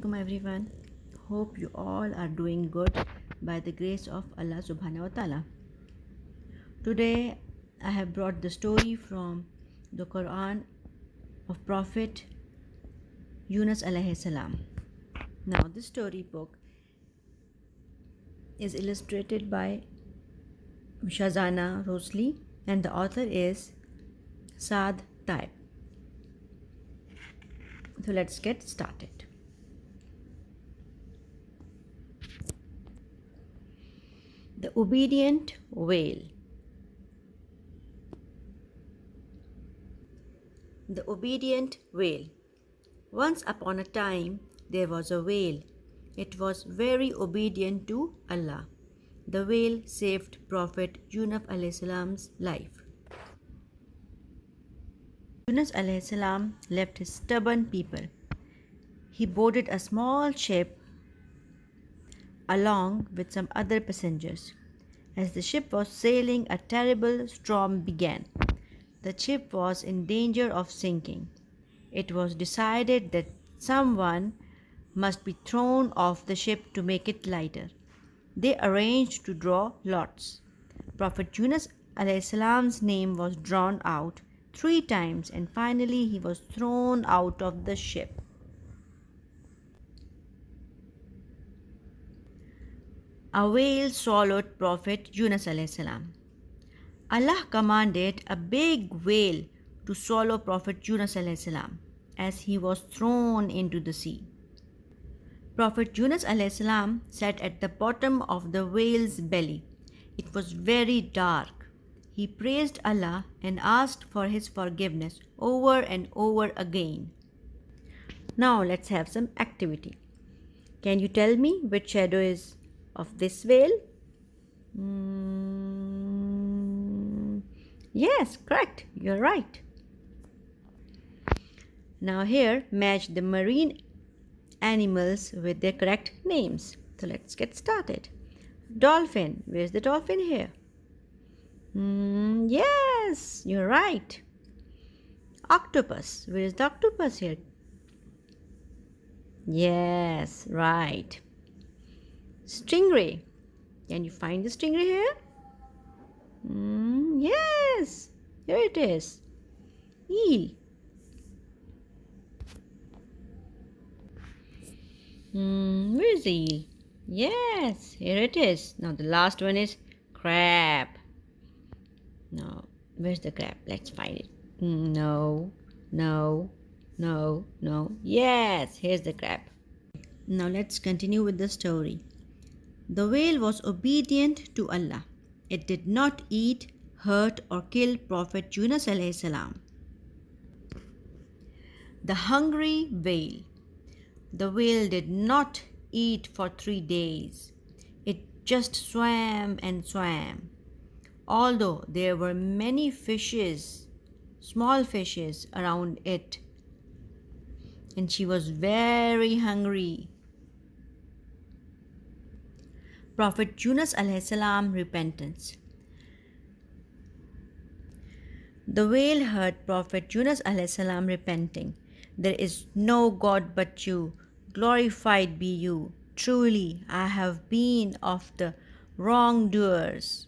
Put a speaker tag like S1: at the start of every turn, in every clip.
S1: alaikum everyone. Hope you all are doing good by the grace of Allah subhanahu wa ta'ala. Today I have brought the story from the Quran of Prophet Yunus alayhi salam. Now this storybook is illustrated by Shazana Rosli and the author is Saad Taib. So let's get started. The obedient whale. The obedient whale. Once upon a time there was a whale. It was very obedient to Allah. The whale saved Prophet Yunus alayhi salam's life. Yunus alayhi salam left his stubborn people. He boarded a small ship along with some other passengers. As the ship was sailing, a terrible storm began. The ship was in danger of sinking. It was decided that someone must be thrown off the ship to make it lighter. They arranged to draw lots. Prophet Yunus alayhi salam's name was drawn out 3 times and finally he was thrown out of the ship. A whale swallowed Prophet Yunus alayhi salam. Allah commanded a big whale to swallow Prophet Yunus alayhi salam as he was thrown into the sea. Prophet Yunus alayhi salam sat at the bottom of the whale's belly. It was very dark. He praised Allah and asked for his forgiveness over and over again. Now let's have some activity. Can you tell me which shadow is of this whale? Yes, correct. You're right. Now here match the marine animals with their correct names. So let's get started. Dolphin. Where's the dolphin here? Yes, you're right. Octopus. Where is the octopus here? Yes, right. Stingray. Can you find the stingray here? Yes, here it is. Eel. Where is the eel? Yes, here it is. Now the last one is crab. Now, where's the crab? Let's find it. No. Yes, here's the crab. Now let's continue with the story. The whale was obedient to Allah. It did not eat, hurt or kill Prophet Yunus alayhi salam. The hungry whale. The whale did not eat for 3 days. It just swam and swam. Although there were many fishes, small fishes around it, and she was very hungry. Prophet Yunus alayhi salam repentance. The whale heard Prophet Yunus alayhi salam repenting. There is no God but you. Glorified be you. Truly, I have been of the wrongdoers.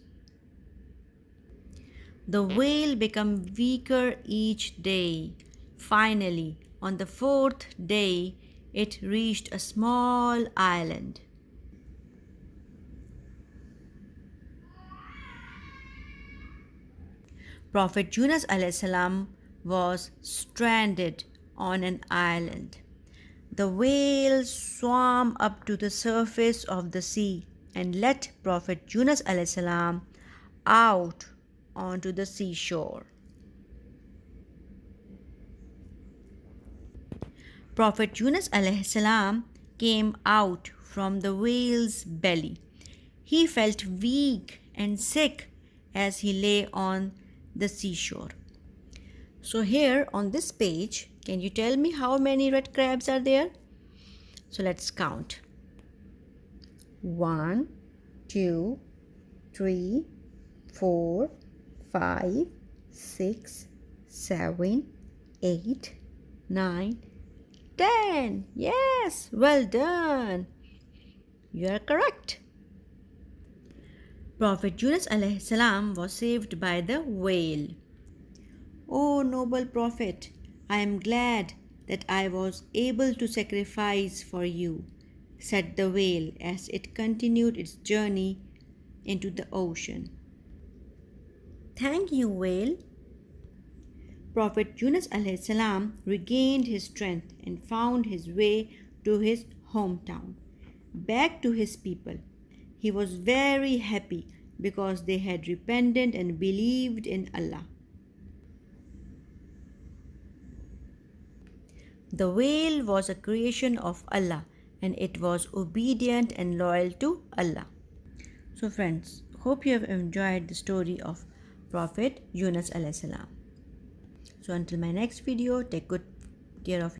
S1: The whale became weaker each day. Finally, on the 4th day, it reached a small island. Prophet Yunus alayhi salam was stranded on an island. The whale swam up to the surface of the sea and let Prophet Yunus alayhi salam out onto the seashore. Prophet Yunus alayhi salam came out from the whale's belly. He felt weak and sick as he lay on the seashore. So here on this page, can you tell me how many red crabs are there? So let's count. 1, 2, 3, 4, 5, 6, 7, 8, 9, 10. Yes, well done. You are correct. Prophet Yunus alayhi salam was saved by the whale. O noble Prophet, I am glad that I was able to sacrifice for you, said the whale as it continued its journey into the ocean. Thank you, whale. Prophet Yunus alayhi salam regained his strength and found his way to his hometown, back to his people. He was very happy because they had repented and believed in Allah. The whale was a creation of Allah and it was obedient and loyal to Allah. So friends, hope you have enjoyed the story of Prophet Yunus alayhi salam. So until my next video, take good care of